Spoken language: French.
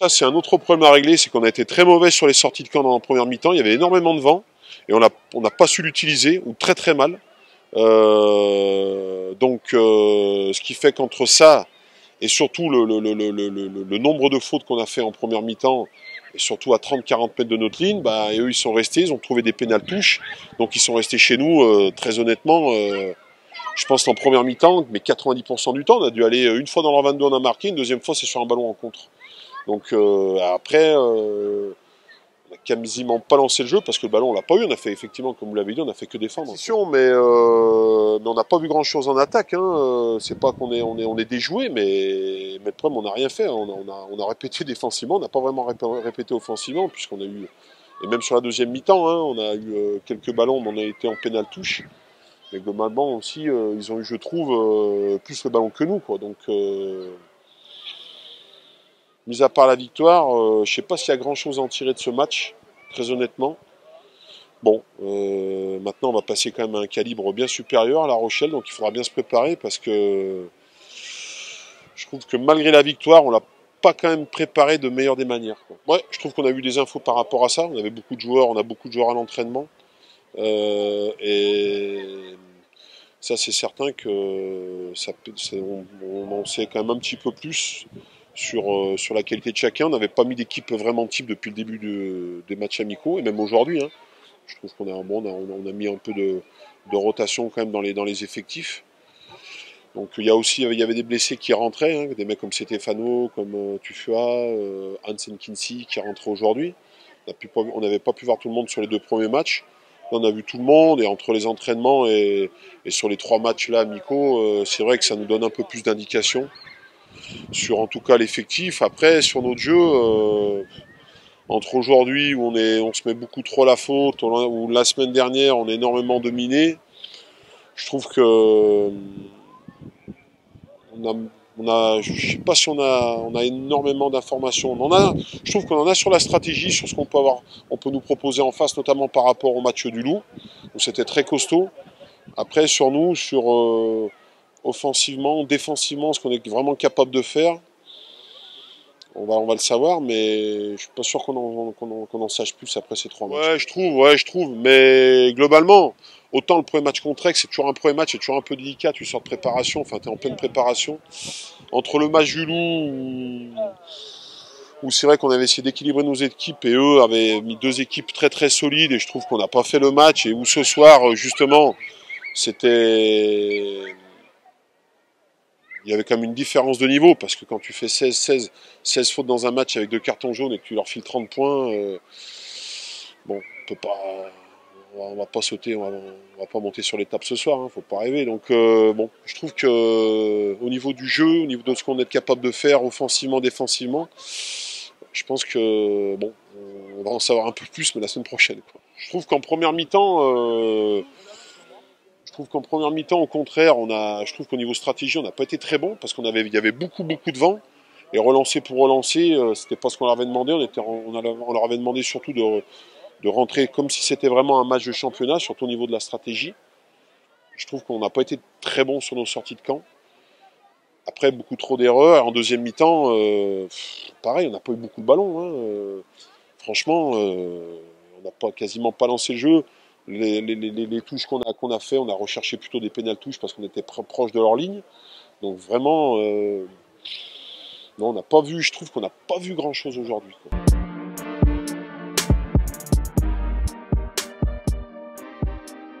Ça, c'est un autre problème à régler, c'est qu'on a été très mauvais sur les sorties de camp dans la première mi-temps. Il y avait énormément de vent et on n'a pas su l'utiliser, ou très très mal. Ce qui fait qu'entre ça et surtout le nombre de fautes qu'on a fait en première mi-temps, et surtout à 30-40 mètres de notre ligne, et eux ils sont restés, ils ont trouvé des pénales touches, donc ils sont restés chez nous, très honnêtement. Je pense qu'en première mi-temps, mais 90% du temps, on a dû aller une fois dans leur 22, on a marqué, une deuxième fois c'est sur un ballon en contre. Donc après, on n'a quasiment pas lancé le jeu parce que le ballon on l'a pas eu. On a fait effectivement, comme vous l'avez dit, on a fait que défendre. Mais on n'a pas vu grand chose en attaque. C'est pas qu'on est déjoué, mais le problème on n'a rien fait. On a répété défensivement, on n'a pas vraiment répété offensivement puisqu'on a eu, et même sur la deuxième mi-temps, on a eu quelques ballons, mais on a été en pénal touche. Mais globalement aussi, ils ont eu, je trouve, plus le ballon que nous, quoi. Donc mis à part la victoire, je ne sais pas s'il y a grand-chose à en tirer de ce match, très honnêtement. Bon, maintenant on va passer quand même à un calibre bien supérieur à La Rochelle, donc il faudra bien se préparer parce que je trouve que malgré la victoire, on l'a pas quand même préparé de meilleure des manières, quoi. Ouais, je trouve qu'on a eu des infos par rapport à ça. On avait beaucoup de joueurs, on a beaucoup de joueurs à l'entraînement. Et ça, c'est certain que on en sait quand même un petit peu plus sur la qualité de chacun. On n'avait pas mis d'équipe vraiment type depuis le début des matchs amicaux, et même aujourd'hui. Je trouve qu'on a, bon, on a mis un peu de rotation quand même dans les effectifs. Donc il y avait des blessés qui rentraient, des mecs comme Stéphano, comme Tufua, Hansen Kinsey qui rentraient aujourd'hui. On n'avait pas pu voir tout le monde sur les 2 premiers matchs. Là, on a vu tout le monde, et entre les entraînements et sur les 3 matchs là amicaux, c'est vrai que ça nous donne un peu plus d'indications sur en tout cas l'effectif. Après, sur notre jeu, entre aujourd'hui où on se met beaucoup trop la faute, ou la semaine dernière on est énormément dominé, je trouve que je sais pas si on a énormément d'informations. Je trouve qu'on en a sur la stratégie, sur ce on peut nous proposer en face, notamment par rapport au match du Loup, où c'était très costaud. Après, sur nous, offensivement, défensivement, ce qu'on est vraiment capable de faire, on va le savoir, mais je suis pas sûr qu'on en sache plus après ces 3 matchs. Ouais, je trouve, mais globalement, autant le premier match contre Aix, c'est toujours un premier match, c'est toujours un peu délicat, tu sors de préparation, enfin, tu es en pleine préparation. Entre le match du Loup, où c'est vrai qu'on avait essayé d'équilibrer nos équipes, et eux avaient mis 2 équipes très très solides, et je trouve qu'on n'a pas fait le match, et où ce soir, justement, il y avait quand même une différence de niveau, parce que quand tu fais 16 fautes dans un match avec 2 cartons jaunes et que tu leur files 30 points, bon, on va pas sauter, on va pas monter sur l'étape ce soir, faut pas rêver. Donc bon, je trouve que au niveau du jeu, au niveau de ce qu'on est capable de faire offensivement, défensivement, je pense que bon, on va en savoir un peu plus, mais la semaine prochaine, quoi. Je trouve qu'en première mi-temps, au contraire, je trouve qu'au niveau stratégie, on n'a pas été très bon parce il y avait beaucoup de vent, et relancer pour relancer, c'était pas ce qu'on leur avait demandé. On leur avait demandé surtout de rentrer comme si c'était vraiment un match de championnat, surtout au niveau de la stratégie. Je trouve qu'on n'a pas été très bon sur nos sorties de camp. Après, beaucoup trop d'erreurs. En deuxième mi-temps, pareil, on n'a pas eu beaucoup de ballons. Franchement, on n'a quasiment pas lancé le jeu. Les touches qu'on a fait, on a recherché plutôt des pénales touches parce qu'on était proche de leur ligne. Donc vraiment, non, je trouve qu'on n'a pas vu grand-chose aujourd'hui, quoi.